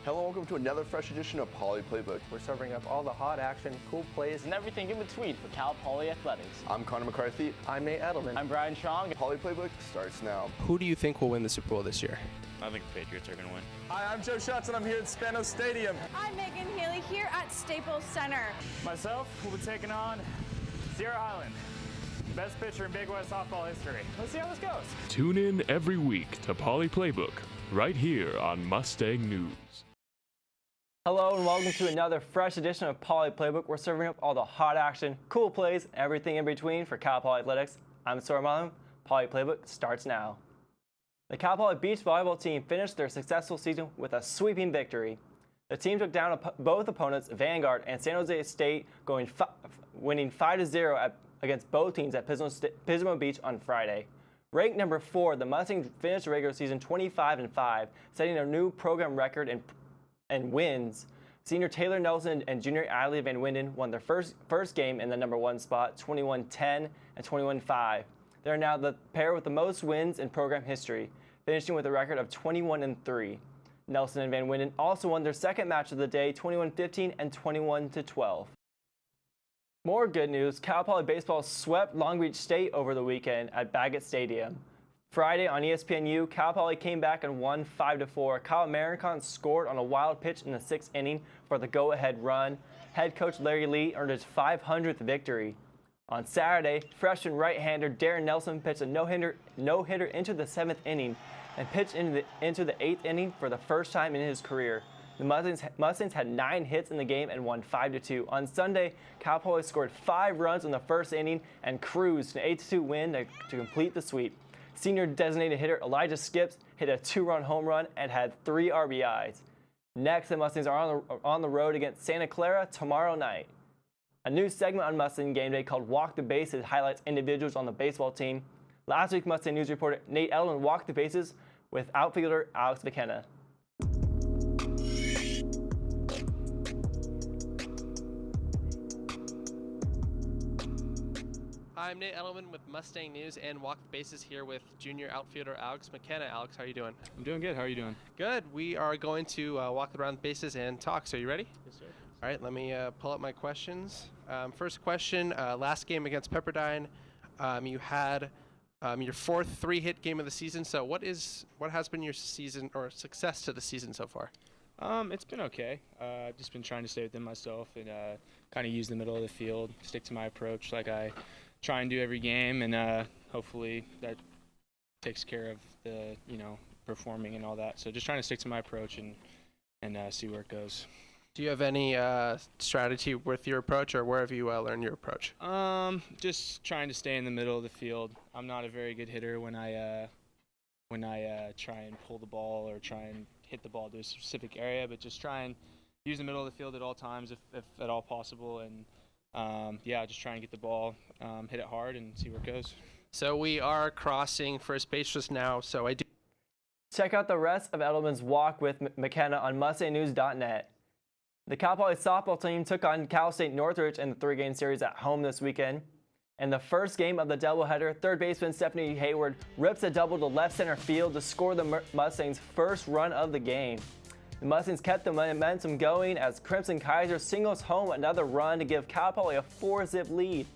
Hello, welcome to another fresh edition of Poly Playbook. We're serving up all the hot action, cool plays, and everything in between for Cal Poly Athletics. I'm Connor McCarthy. I'm Nate Edelman. I'm Brian Chong. Poly Playbook starts now. Who do you think will win the Super Bowl this year? I think the Patriots are going to win. Hi, I'm Joe Schatz, and I'm here at Spanos Stadium. I'm Megan Healy here at Staples Center. Myself will be taking on Sierra Highland, best pitcher in Big West softball history. Let's see how this goes. Tune in every week to Poly Playbook, right here on Mustang News. Hello and welcome to another fresh edition of Poly Playbook. We're serving up all the hot action, cool plays, and everything in between for Cal Poly Athletics. I'm Sora Malum. Poly Playbook starts now. The Cal Poly Beach Volleyball team finished their successful season with a sweeping victory. The team took down both opponents, Vanguard and San Jose State, winning 5-0 against both teams at Pismo Beach on Friday. Ranked number 4, the Mustangs finished the regular season 25-5, setting a new program record and wins. Senior Taylor Nelson and junior Adley Van Winden won their first game in the number 1 spot, 21-10 and 21-5. They're now the pair with the most wins in program history, finishing with a record of 21-3. Nelson and Van Winden also won their second match of the day, 21-15 and 21-12. More good news, Cal Poly baseball swept Long Beach State over the weekend at Baggett Stadium. Friday on ESPNU, Cal Poly came back and won 5-4. Kyle Maricon scored on a wild pitch in the 6th inning for the go-ahead run. Head coach Larry Lee earned his 500th victory. On Saturday, freshman right-hander Darren Nelson pitched a no-hitter into the 7th inning and pitched into the 8th inning for the first time in his career. The Mustangs had 9 hits in the game and won 5-2. On Sunday, Cal Poly scored 5 runs in the first inning and cruised an 8-2 win to complete the sweep. Senior designated hitter Elijah Skips hit a 2-run home run and had 3 RBIs. Next, the Mustangs are on the road against Santa Clara tomorrow night. A new segment on Mustang Game Day called Walk the Bases highlights individuals on the baseball team. Last week, Mustang News reporter Nate Edelman walked the bases with outfielder Alex McKenna. I'm Nate Edelman with Mustang News and Walk the Bases here with junior outfielder Alex McKenna. Alex, how are you doing? I'm doing good. How are you doing? Good. We are going to walk around the bases and talk. So are you ready? Yes, sir. All right, let me pull up my questions. First question, last game against Pepperdine, you had your 4th 3-hit game of the season. So what has been your season or success to the season so far? It's been okay. I've just been trying to stay within myself and kind of use the middle of the field, stick to my approach like I try and do every game, and hopefully that takes care of the, performing and all that. So just trying to stick to my approach and see where it goes. Do you have any strategy with your approach, or where have you learned your approach? Just trying to stay in the middle of the field. I'm not a very good hitter when I try and pull the ball or try and hit the ball to a specific area, but just try and use the middle of the field at all times if at all possible, and just try and get the ball, hit it hard, and see where it goes. So we are crossing first base just now, so I do. Check out the rest of Edelman's walk with McKenna on MustangNews.net. The Cal Poly softball team took on Cal State Northridge in the 3-game series at home this weekend. In the first game of the doubleheader, third baseman Stephanie Hayward rips a double to left center field to score the Mustangs' first run of the game. The Mustangs kept the momentum going as Crimson Kaiser singles home another run to give Cal Poly a 4-zip lead.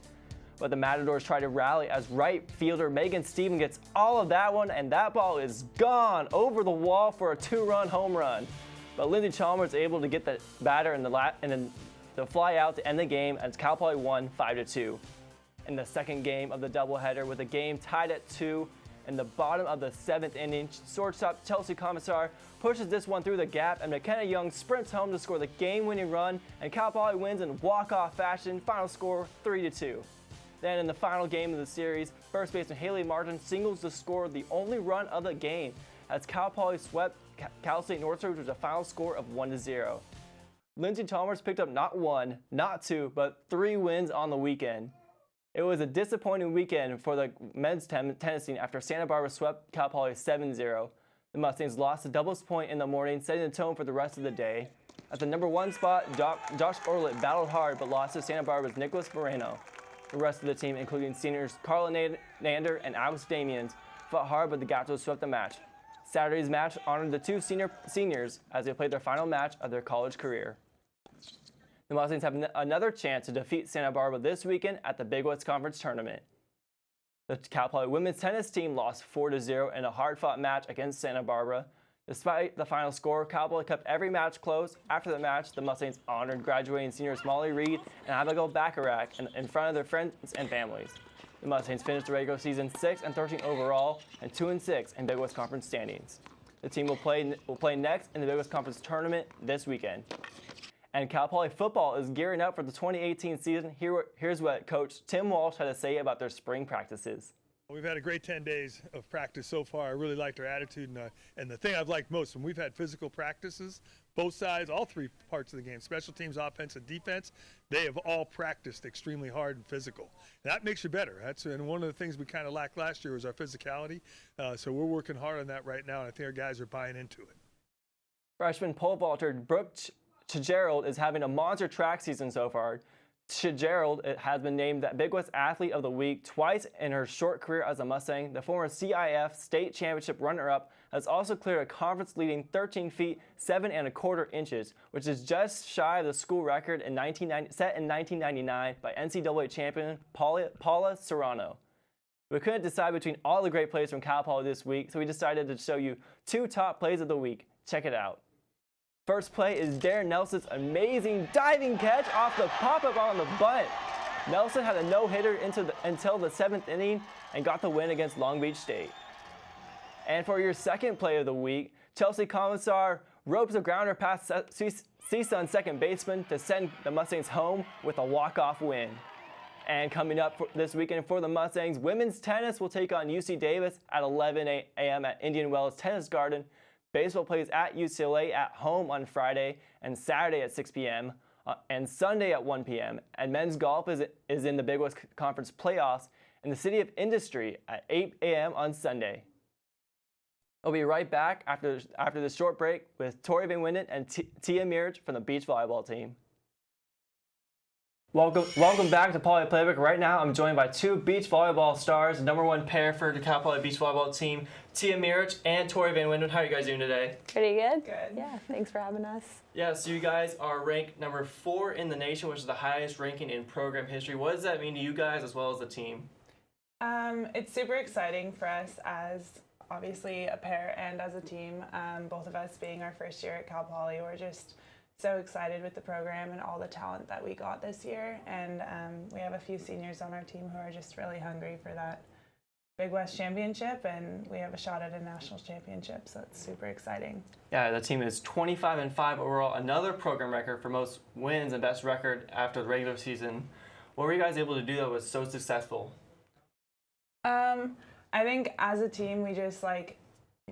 But the Matadors try to rally as right fielder Megan Stephen gets all of that one, and that ball is gone over the wall for a 2-run home run. But Lindsey Chalmers is able to get the batter in the fly out to end the game as Cal Poly won 5-2. In the second game of the doubleheader, with the game tied at 2 in the bottom of the 7th inning, shortstop Chelsea Commissar pushes this one through the gap, and McKenna Young sprints home to score the game-winning run, and Cal Poly wins in walk-off fashion. Final score 3-2. Then in the final game of the series, first baseman Haley Martin singles to score the only run of the game as Cal Poly swept Cal State Northridge with a final score of 1-0. Lindsey Chalmers picked up not 1, not 2, but 3 wins on the weekend. It was a disappointing weekend for the men's tennis team after Santa Barbara swept Cal Poly 7-0. The Mustangs lost to Doubles Point in the morning, setting the tone for the rest of the day. At the number 1 spot, Josh Orlett battled hard but lost to Santa Barbara's Nicholas Moreno. The rest of the team, including seniors Carla Nander and Alex Damians, fought hard but the Gauchos swept the match Saturday's match honored the two seniors as they played their final match of their college career. The Mustangs have another chance to defeat Santa Barbara this weekend at the Big West Conference Tournament. The Cal Poly women's tennis team lost 4-0 in a hard-fought match against Santa Barbara. Despite the final score, Cal Poly kept every match close. After the match, the Mustangs honored graduating seniors Molly Reed and Abigail Bacharach in front of their friends and families. The Mustangs finished the regular season 6-13 overall and 2-6 in Big West Conference standings. The team will play next in the Big West Conference Tournament this weekend. And Cal Poly football is gearing up for the 2018 season. Here's what Coach Tim Walsh had to say about their spring practices. We've had a great 10 days of practice so far. I really liked our attitude, and the thing I've liked most, when we've had physical practices, both sides, all three parts of the game, special teams, offense, and defense, they have all practiced extremely hard and physical. And that makes you better. And one of the things we kind of lacked last year was our physicality. So we're working hard on that right now, and I think our guys are buying into it. Freshman pole vaulter Brooke Fitzgerald is having a monster track season so far. Fitzgerald has been named the Big West Athlete of the Week twice in her short career as a Mustang. The former CIF state championship runner-up has also cleared a conference-leading 13 feet 7 1/4 inches, which is just shy of the school record set in 1999 by NCAA champion Paula Serrano. We couldn't decide between all the great plays from Cal Poly this week, so we decided to show you 2 top plays of the week. Check it out. First play is Darren Nelson's amazing diving catch off the pop-up on the bunt. Nelson had a no-hitter until the 7th inning and got the win against Long Beach State. And for your second play of the week, Chelsea Commissar ropes a grounder past CSUN's second baseman to send the Mustangs home with a walk-off win. And coming up this weekend for the Mustangs, women's tennis will take on UC Davis at 11 a.m. at Indian Wells Tennis Garden. Baseball plays at UCLA at home on Friday and Saturday at 6 p.m. And Sunday at 1 p.m. And men's golf is in the Big West Conference playoffs in the City of Industry at 8 a.m. on Sunday. We'll be right back after this short break with Tori Van Winden and Tia Mirich from the beach volleyball team. Welcome back to Poly Playbook. Right now, I'm joined by 2 beach volleyball stars, #1 pair for the Cal Poly beach volleyball team, Tia Mirich and Tori Van Winden. How are you guys doing today? Pretty good. Good. Yeah, thanks for having us. Yeah, so you guys are ranked #4 in the nation, which is the highest ranking in program history. What does that mean to you guys as well as the team? It's super exciting for us as obviously a pair and as a team. Both of us being our first year at Cal Poly, we're just so excited with the program and all the talent that we got this year. And we have a few seniors on our team who are just really hungry for that Big West championship, and we have a shot at a national championship, so it's super exciting. Yeah, the team is 25-5 overall, another program record for most wins and best record after the regular season. What were you guys able to do that was so successful? I think as a team, we just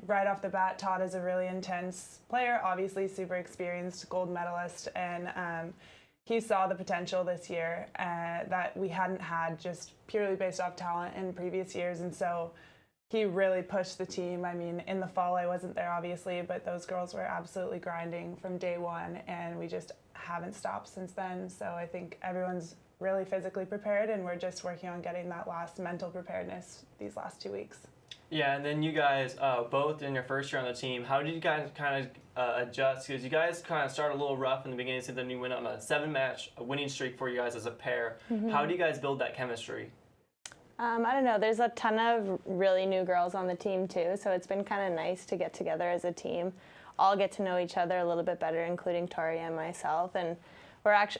right off the bat, Todd is a really intense player, obviously super experienced gold medalist, and he saw the potential this year that we hadn't had just purely based off talent in previous years, and so he really pushed the team. I mean, in the fall I wasn't there obviously, but those girls were absolutely grinding from day one, and we just haven't stopped since then. So I think everyone's really physically prepared, and we're just working on getting that last mental preparedness these last 2 weeks. Yeah, and then you guys, both in your first year on the team, how did you guys kind of adjust? Because you guys kind of started a little rough in the beginning, so then you went on a 7-match winning streak for you guys as a pair. Mm-hmm. How do you guys build that chemistry? I don't know. There's a ton of really new girls on the team too, so it's been kind of nice to get together as a team, all get to know each other a little bit better, including Tori and myself. And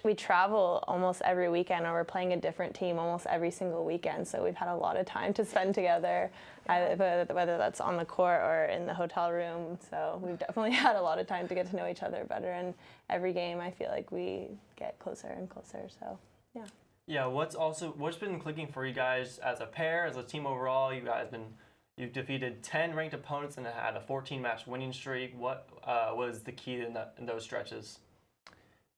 we travel almost every weekend, or we're playing a different team almost every single weekend. So we've had a lot of time to spend together, whether that's on the court or in the hotel room. So we've definitely had a lot of time to get to know each other better. And every game, I feel like we get closer and closer. So yeah. Yeah. What's been clicking for you guys as a pair, as a team overall? You've defeated 10 ranked opponents and had a 14-match winning streak. What was the key in those stretches?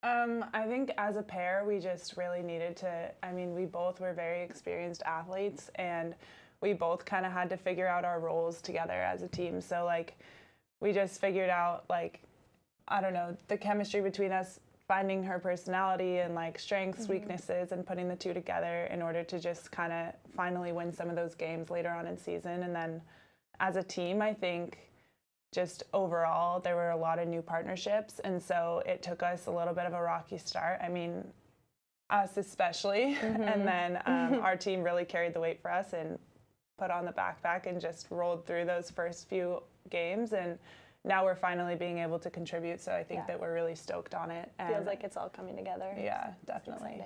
I think as a pair, we just really needed to, we both were very experienced athletes, and we both kind of had to figure out our roles together as a team. So we just figured out the chemistry between us, finding her personality and strengths, mm-hmm. weaknesses, and putting the two together in order to just kind of finally win some of those games later on in season. And then as a team, I think just overall, there were a lot of new partnerships, and so it took us a little bit of a rocky start. I mean, us especially, and then our team really carried the weight for us and put on the backpack and just rolled through those first few games, and now we're finally being able to contribute, so I think that we're really stoked on it. And feels like it's all coming together. Yeah, definitely.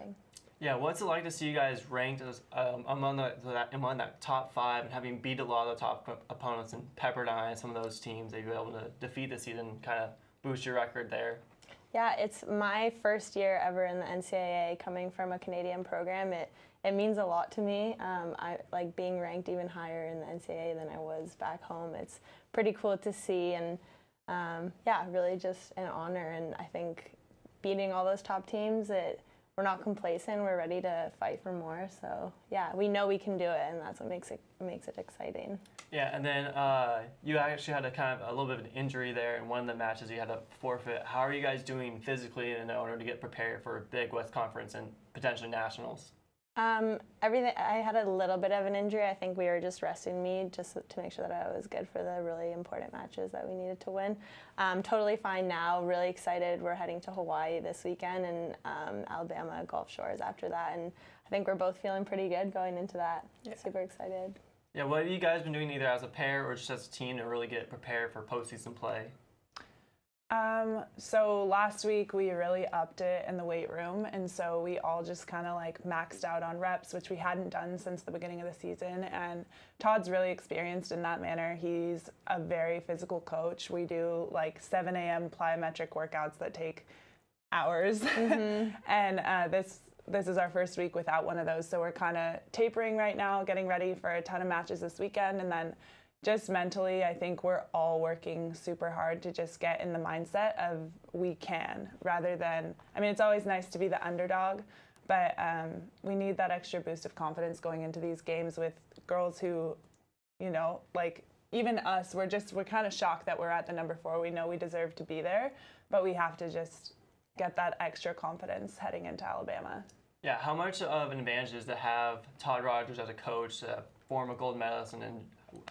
Yeah, what's it like to see you guys ranked as among that top 5 and having beat a lot of the top opponents in Pepperdine, some of those teams that you're able to defeat this season, kind of boost your record there? Yeah, it's my first year ever in the NCAA coming from a Canadian program. It means a lot to me. I like being ranked even higher in the NCAA than I was back home. It's pretty cool to see, and yeah, really just an honor. And I think beating all those top teams, we're not complacent. We're ready to fight for more. So yeah, we know we can do it, and that's what makes it exciting. Yeah, and then you actually had a little bit of an injury there in one of the matches. You had to forfeit. How are you guys doing physically in order to get prepared for a big West Conference and potentially nationals? Everything. I had a little bit of an injury. I think we were just resting me just to make sure that I was good for the really important matches that we needed to win. Totally fine now. Really excited. We're heading to Hawaii this weekend and Alabama Gulf Shores after that. And I think we're both feeling pretty good going into that. Yeah. Super excited. Yeah. What have you guys been doing either as a pair or just as a team to really get prepared for postseason play? So last week we really upped it in the weight room, and so we all just kind of like maxed out on reps, which we hadn't done since the beginning of the season. And Todd's really experienced in that manner. He's a very physical coach. We do like 7 a.m. plyometric workouts that take hours, and this is our first week without one of those. So we're kind of tapering right now, getting ready for a ton of matches this weekend, and then just mentally, I think we're all working super hard to just get in the mindset of we can, rather than, I mean, it's always nice to be the underdog, but we need that extra boost of confidence going into these games with girls who, you know, like even us, we're kind of shocked that we're at the number 4. We know we deserve to be there, but we have to just get that extra confidence heading into Alabama. Yeah, how much of an advantage is to have Todd Rogers as a coach, to form a gold medalist, and then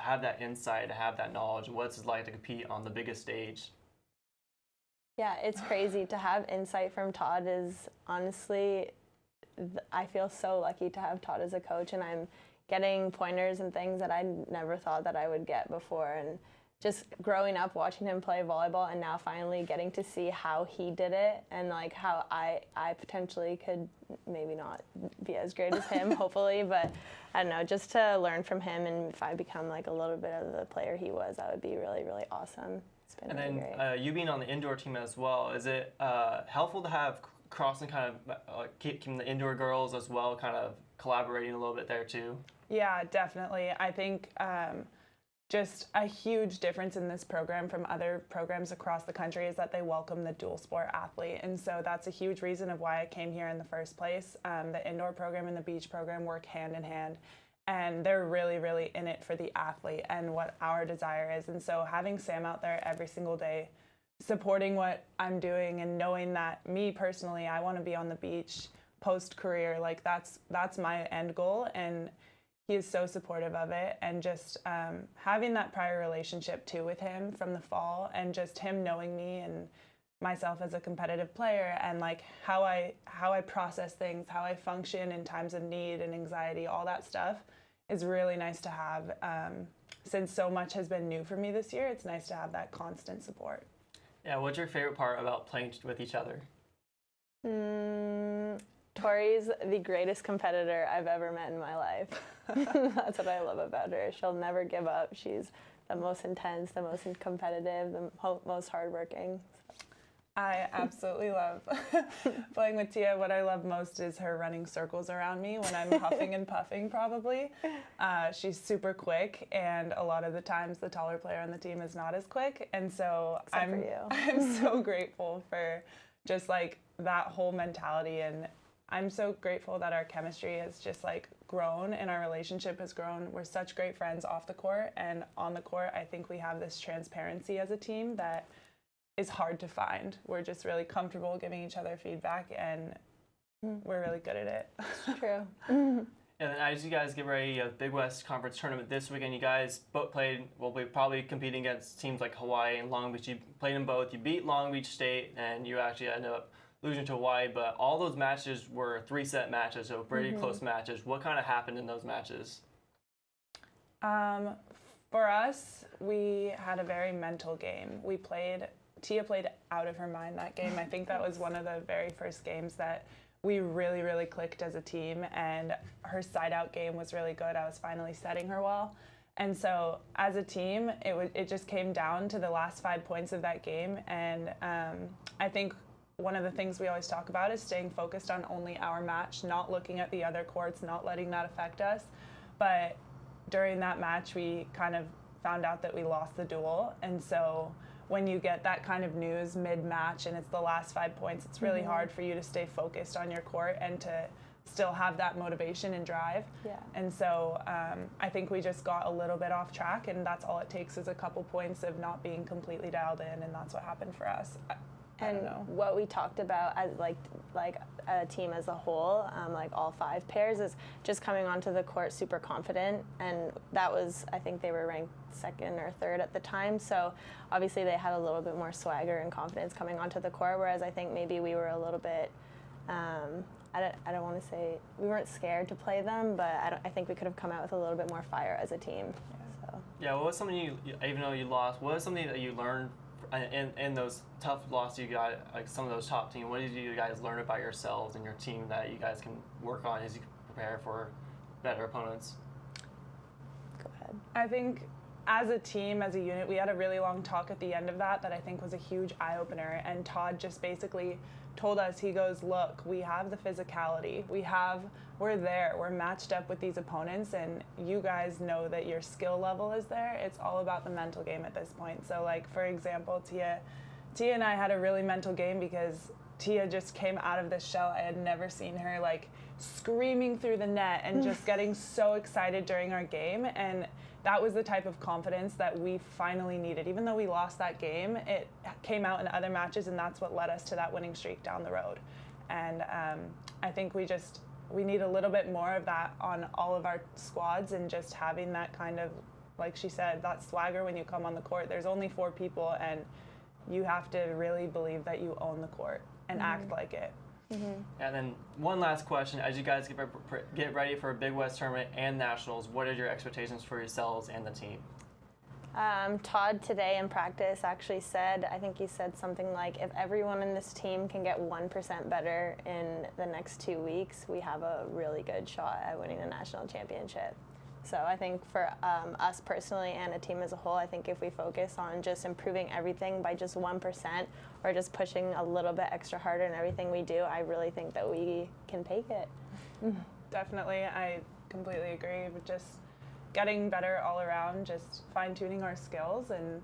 have that insight, to have that knowledge? What's it like to compete on the biggest stage? Yeah, it's crazy to have insight from Todd. Is honestly, I feel so lucky to have Todd as a coach, and I'm getting pointers and things that I never thought that I would get before. And just growing up watching him play volleyball and now finally getting to see how he did it, and like how I potentially could maybe not be as great as him, hopefully, but I don't know, just to learn from him, and if I become like a little bit of the player he was, that would be really, really awesome. It's been and really then great. You being on the indoor team as well, is it helpful to have Crossing kind of keeping the indoor girls as well, kind of collaborating a little bit there too? Yeah, definitely. I think just a huge difference in this program from other programs across the country is that they welcome the dual sport athlete. And so that's a huge reason of why I came here in the first place. The indoor program and the beach program work hand in hand, and they're really, really in it for the athlete and what our desire is. And so having Sam out there every single day, supporting what I'm doing and knowing that me personally, I want to be on the beach post-career, like that's my end goal. And he is so supportive of it, and just having that prior relationship too with him from the fall, and just him knowing me and myself as a competitive player, and like how I process things, how I function in times of need and anxiety, all that stuff is really nice to have. Since so much has been new for me this year, it's nice to have that constant support. Yeah, what's your favorite part about playing with each other? Tori's the greatest competitor I've ever met in my life. That's what I love about her. She'll never give up. She's the most intense, the most competitive, the most hardworking. I absolutely love playing with Tia. What I love most is her running circles around me when I'm huffing and puffing, probably. She's super quick, and a lot of the times the taller player on the team is not as quick. And so I'm so grateful for just like that whole mentality, and I'm so grateful that our chemistry has just like grown and our relationship has grown. We're such great friends off the court, and on the court, I think we have this transparency as a team that is hard to find. We're just really comfortable giving each other feedback, and we're really good at it. It's true. And then as you guys get ready, Big West Conference tournament this weekend, you guys both will be probably competing against teams like Hawaii and Long Beach. You played them both. You beat Long Beach State, and you actually ended up losing to Hawaii. But all those matches were 3-set matches, so pretty close matches. What kind of happened in those matches? For us, we had a very mental game. Tia played out of her mind that game. I think that was one of the very first games that we really, really clicked as a team, and her side-out game was really good. I was finally setting her well. And so as a team, it just came down to the last 5 points of that game. And I think one of the things we always talk about is staying focused on only our match, not looking at the other courts, not letting that affect us. But during that match, we kind of found out that we lost the duel. And so when you get that kind of news mid-match and it's the last 5 points, it's really hard for you to stay focused on your court and to still have that motivation and drive. Yeah. And so I think we just got a little bit off track, and that's all it takes is a couple points of not being completely dialed in, and that's what happened for us. I don't know. What we talked about as like a team as a whole, like all 5 pairs, is just coming onto the court super confident, and that was, I think they were ranked 2nd or 3rd at the time, so obviously they had a little bit more swagger and confidence coming onto the court, whereas I think maybe we were a little bit, I don't want to say we weren't scared to play them, but I think we could have come out with a little bit more fire as a team. So. Yeah, what was something even though you lost, what was something that you learned in those tough losses you got, like some of those top teams? What did you guys learn about yourselves and your team that you guys can work on as you prepare for better opponents? Go ahead. I think as a team, as a unit, we had a really long talk at the end of that I think was a huge eye-opener, and Todd just basically told us, he goes, look, we have the physicality, we're there, we're matched up with these opponents, and you guys know that your skill level is there. It's all about the mental game at this point. So like, for example, Tia and I had a really mental game because Tia just came out of this shell. I had never seen her like screaming through the net and just getting so excited during our game, and that was the type of confidence that we finally needed. Even though we lost that game, it came out in other matches, and that's what led us to that winning streak down the road. And I think we need a little bit more of that on all of our squads, and just having that kind of, like she said, that swagger when you come on the court. There's only 4 people, and you have to really believe that you own the court and act like it. And then one last question, as you guys get ready for a Big West tournament and nationals, what are your expectations for yourselves and the team? Todd today in practice actually said, I think he said something like, if everyone in this team can get 1% better in the next 2 weeks, we have a really good shot at winning the national championship. So I think for us personally and a team as a whole, I think if we focus on just improving everything by just 1% or just pushing a little bit extra harder in everything we do, I really think that we can take it. Definitely, I completely agree. But just getting better all around, just fine-tuning our skills and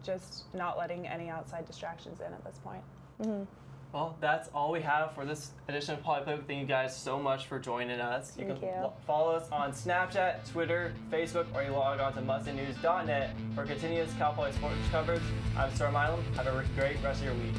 just not letting any outside distractions in at this point. Well, that's all we have for this edition of Poly Playbook. Thank you guys so much for joining us. You can follow us on Snapchat, Twitter, Facebook, or you log on to mustandnews.net for continuous Cal Poly sports coverage. I'm Sora Milam. Have a great rest of your week.